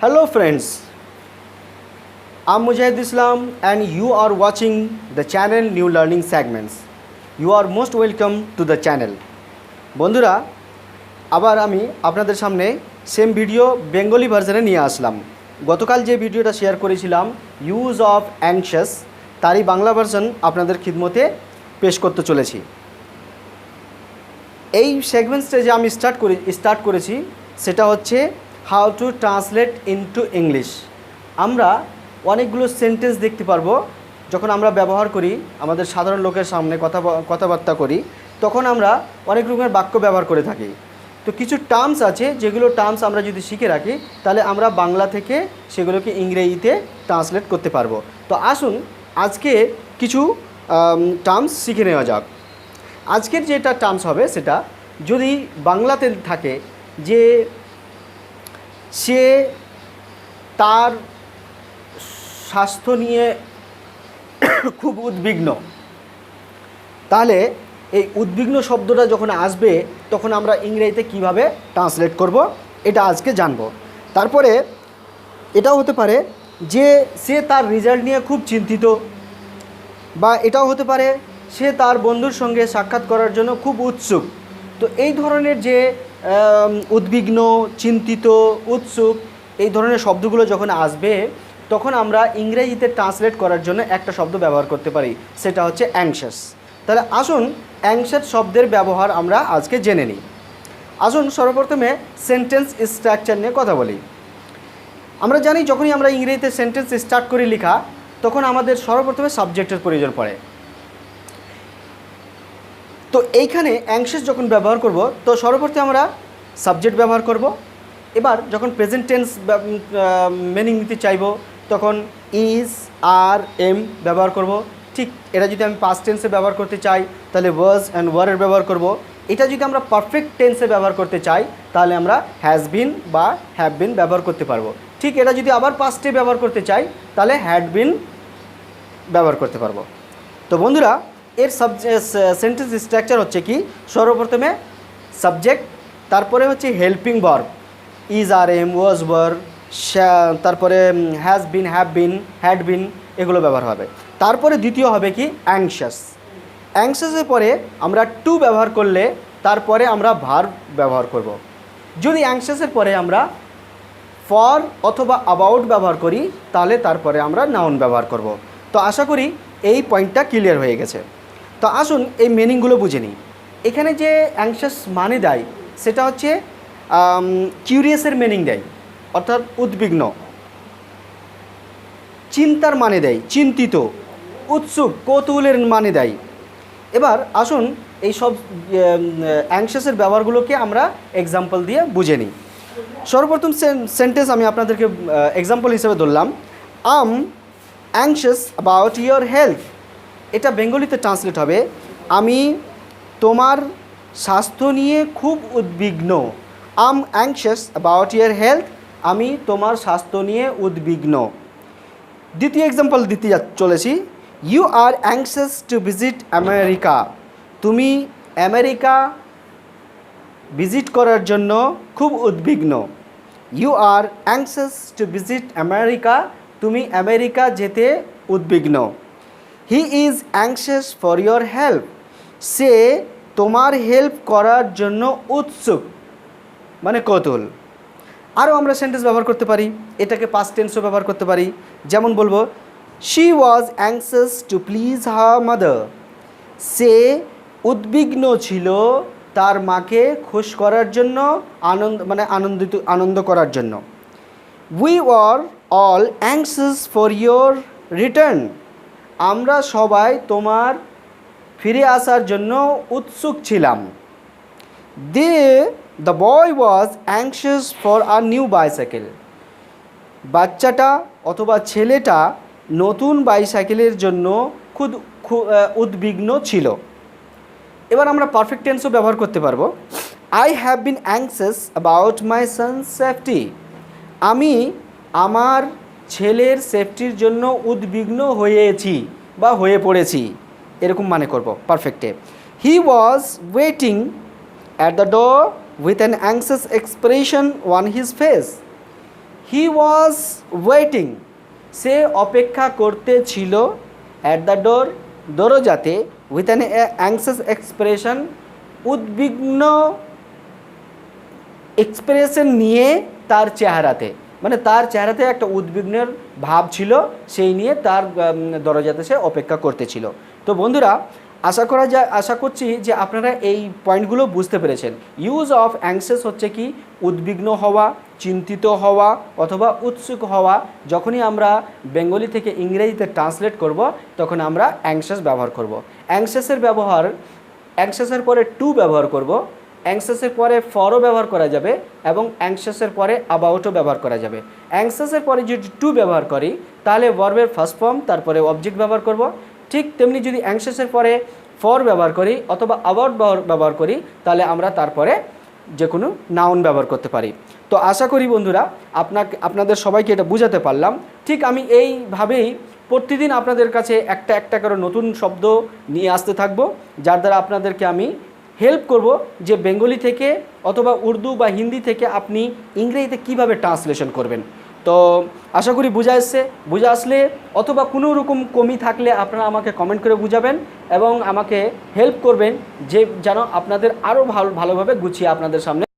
Hello friends, I'm Mujahidul and you are watching the channel New Learning Segments. You are most welcome to the channel. বন্ধুরা, আবার আমি আপনাদের সামনে same video Bengali ভার্সনে নিয়ে আসলাম। গতকাল যে ভিডিওটা শেয়ার করেছিলাম ইউজ অফ অ্যাংশাস, তারই বাংলা ভার্সন আপনাদের খিদমতে পেশ করতে চলেছি। এই সেগমেন্টসটা যে আমি স্টার্ট করেছি সেটা হচ্ছে how to translate into English. আমরা অনেকগুলো সেন্টেন্স দেখতে পারবো যখন আমরা ব্যবহার করি, আমাদের সাধারণ লোকের সামনে কথাবার্তা করি, তখন আমরা অনেক রকমের বাক্য ব্যবহার করে থাকি। তো কিছু টার্মস আছে যেগুলো টার্মস আমরা যদি শিখে রাখি তাহলে আমরা বাংলা থেকে সেগুলোকে ইংরেজিতে ট্রান্সলেট করতে পারবো। তো আসুন আজকে কিছু টার্মস শিখে নেওয়া যাক। আজকের যেটা টার্মস হবে সেটা যদি বাংলাতে থাকে যে সে তার স্বাস্থ্য নিয়ে খুব উদ্বিগ্ন, তাহলে এই উদ্বিগ্ন শব্দটা যখন আসবে তখন আমরা ইংরেজিতে কিভাবে ট্রান্সলেট করব এটা আজকে জানব। তারপরে এটাও হতে পারে যে সে তার রেজাল্ট নিয়ে খুব চিন্তিত, বা এটাও হতে পারে সে তার বন্ধুর সঙ্গে সাক্ষাৎ করার জন্য খুব উৎসুক। তো এই ধরনের যে উদ্বিগ্ন, চিন্তিত, উৎসুক এই ধরনের শব্দগুলো যখন আসবে তখন আমরা ইংরেজিতে ট্রান্সলেট করার জন্য একটা শব্দ ব্যবহার করতে পারি, সেটা হচ্ছে অ্যাংশাস। তাহলে আসুন অ্যাংশাস শব্দের ব্যবহার আমরা আজকে জেনে নিই। আসুন সর্বপ্রথমে সেন্টেন্স স্ট্রাকচার নিয়ে কথা বলি। আমরা জানি যখনই আমরা ইংরেজিতে সেন্টেন্স স্টার্ট করি লেখা তখন আমাদের সর্বপ্রথমে সাবজেক্টের প্রয়োজন পড়ে। তো এইখানে অ্যাংশাস যখন ব্যবহার করব তো সর্বপ্রথমে আমরা সাবজেক্ট ব্যবহার করব। এবার যখন প্রেজেন্ট টেন্স মিনিং নিতে চাইব তখন ইজ, আর, এম ব্যবহার করব। ঠিক এটা যদি আমি পাস্ট টেন্সে ব্যবহার করতে চাই তাহলে ওয়াজ অ্যান্ড ওয়ারের ব্যবহার করব। এটা যদি আমরা পারফেক্ট টেন্সে ব্যবহার করতে চাই তাহলে আমরা হ্যাজ বিন বা হ্যাভ বিন ব্যবহার করতে পারবো। ঠিক এটা যদি আবার পাস্টে ব্যবহার করতে চাই তাহলে হ্যাড বিন ব্যবহার করতে পারবো। তো বন্ধুরা, এর সেন্টেন্স স্ট্রাকচার হচ্ছে কি, সর্বপ্রথমে সাবজেক্ট, তারপরে হচ্ছে helping verb is, are, am, was, were, তারপরে has been, have been, had been এগুলো ব্যবহার হবে। তারপরে দ্বিতীয় হবে কি অ্যাংশাস। অ্যাংশাসের পরে আমরা টু ব্যবহার করলে তারপরে আমরা ভার্ব ব্যবহার করব। যদি অ্যাংশাসের পরে আমরা ফর অথবা অ্যাবাউট ব্যবহার করি তাহলে তারপরে আমরা নাউন ব্যবহার করব। তো আশা করি এই পয়েন্টটা ক্লিয়ার হয়ে গেছে। তো আসুন এই মিনিংগুলো বুঝে নিই। এখানে যে অ্যাংশাস মানে দেয় সেটা হচ্ছে কিউরিয়াসের মিনিং দেয়, অর্থাৎ উদ্বিগ্ন। চিন্তার মানে দেয় চিন্তিত, উৎসুক, কৌতূহলের মানে দেয়। এবার আসুন এই সব অ্যাংশাসের ব্যবহারগুলোকে আমরা এক্সাম্পল দিয়ে বুঝে নিই। সর্বপ্রথম সেন্টেন্স আমি আপনাদেরকে এক্সাম্পল হিসেবে ধরলাম, আম অ্যাংশাস অ্যাবাউট ইয়োর হেলথ। এটা বেঙ্গলিতে ট্রান্সলেট হবে আমি তোমার স্বাস্থ্য নিয়ে খুব উদ্বিগ্ন। I'm anxious about your health, আমি তোমার স্বাস্থ্য নিয়ে উদ্বিগ্ন। দ্বিতীয় এক্সাম্পল দিতে চলেছি, you are anxious to visit America. তুমি আমেরিকা ভিজিট করার জন্য খুব উদ্বিগ্ন। You are anxious to visit America, তুমি আমেরিকা যেতে উদ্বিগ্ন। He is anxious for your help, সে তোমার হেল্প করার জন্য উৎসুক, মানে কৌতূহল। আরও আমরা সেন্টেন্স ব্যবহার করতে পারি, এটাকে পাস্ট টেন্সও ব্যবহার করতে পারি। যেমন বলবো, she was anxious to please her mother, সে উদ্বিগ্ন ছিল তার মাকে খুশ করার জন্য, আনন্দ করার জন্য। We were all anxious for your return, আমরা সবাই তোমার ফিরে আসার জন্য উৎসুক ছিলাম। The boy was anxious for a new bicycle, বাচ্চাটা অথবা ছেলেটা নতুন বাইসাইকেলের জন্য খুব উদ্বিগ্ন ছিল। এবার আমরা পারফেক্ট টেন্সও ব্যবহার করতে পারবো। I have been anxious about my sons safety, আমি আমার ছেলের সেফটির জন্য উদ্বিগ্ন হয়েছি বা হয়ে পড়েছি, এরকম মানে করব পারফেক্টে। He was waiting at the door with an anxious expression on his face, he was waiting, সে অপেক্ষা করতে ছিল, অ্যাট দ্য ডোর, দরজাতে, উইথ অ্যান অ্যাংসিয়াস এক্সপ্রেশন, উদ্বিগ্ন এক্সপ্রেশন নিয়ে তার চেহারাতে, মানে তার চেহারাতে একটা উদ্বিগ্নের ভাব ছিল, সেই নিয়ে তার দরজাতে সে অপেক্ষা করতেছিল। তো বন্ধুরা, আশা করছি যে আপনারা এই পয়েন্টগুলো বুঝতে পেরেছেন। ইউজ অফ অ্যাংসিয়াস হচ্ছে কি, উদ্বিগ্ন হওয়া, চিন্তিত হওয়া অথবা উৎসুক হওয়া। যখনই আমরা বেঙ্গলি থেকে ইংরেজিতে ট্রান্সলেট করব তখন আমরা অ্যাংসিয়াস ব্যবহার করব। অ্যাংসিয়াসের ব্যবহার, অ্যাংসিয়াসের পরে টু ব্যবহার করব, অ্যাংসিয়াসের পরে ফরও ব্যবহার করা যাবে এবং অ্যাংসিয়াসের পরে অ্যাবাউটও ব্যবহার করা যাবে। অ্যাংসিয়াসের পরে যদি টু ব্যবহার করি তাহলে ভার্বের ফার্স্ট ফর্ম তারপরে অবজেক্ট ব্যবহার করব। ঠিক তেমনি যদি অ্যাংসিয়াসের পরে ফর ব্যবহার করি অথবা অ্যাবাউট ব্যবহার করি তাহলে আমরা তারপরে যে কোনো নাউন ব্যবহার করতে পারি। তো আশা করি বন্ধুরা আপনাদের সবাইকে এটা বুঝাতে পারলাম। ঠিক আমি এইভাবেই প্রতিদিন আপনাদের কাছে একটা একটা করে নতুন শব্দ নিয়ে আসতে থাকবো, যার দ্বারা আপনাদেরকে আমি হেল্প করব যে বেঙ্গলি থেকে অথবা উর্দু বা হিন্দি থেকে আপনি ইংরেজিতে কিভাবে ট্রান্সলেশন করবেন। তো আশা করি বুঝে আসলে অথবা কোনো রকম কমি থাকলে আপনারা আমাকে কমেন্ট করে বুঝাবেন এবং আমাকে হেল্প করবেন যে যেন আপনাদের আরও ভালোভাবে গুছিয়ে আপনাদের সামনে